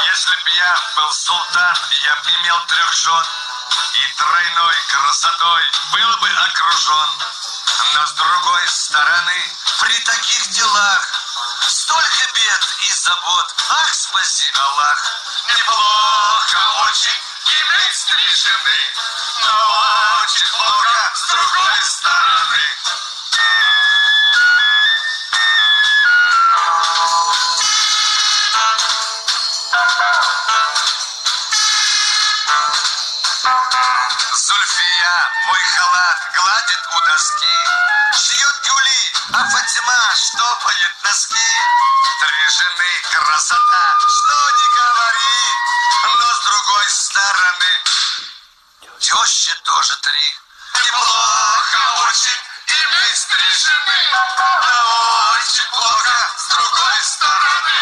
Если б я был султан, я б имел 3 жен, и тройной красотой был бы окружен. Но с другой стороны, при таких делах столько бед и забот, ах, спаси Аллах. Неплохо очень иметь 3 жены, но очень плохо с другой стороны. Зульфия мой халат гладит у доски, шьет тюли, а Фатима штопает носки. 3 жены красота, что ни говори, но с другой стороны тещи тоже 3. Неплохо очень иметь 3 жены, но очень плохо с другой стороны.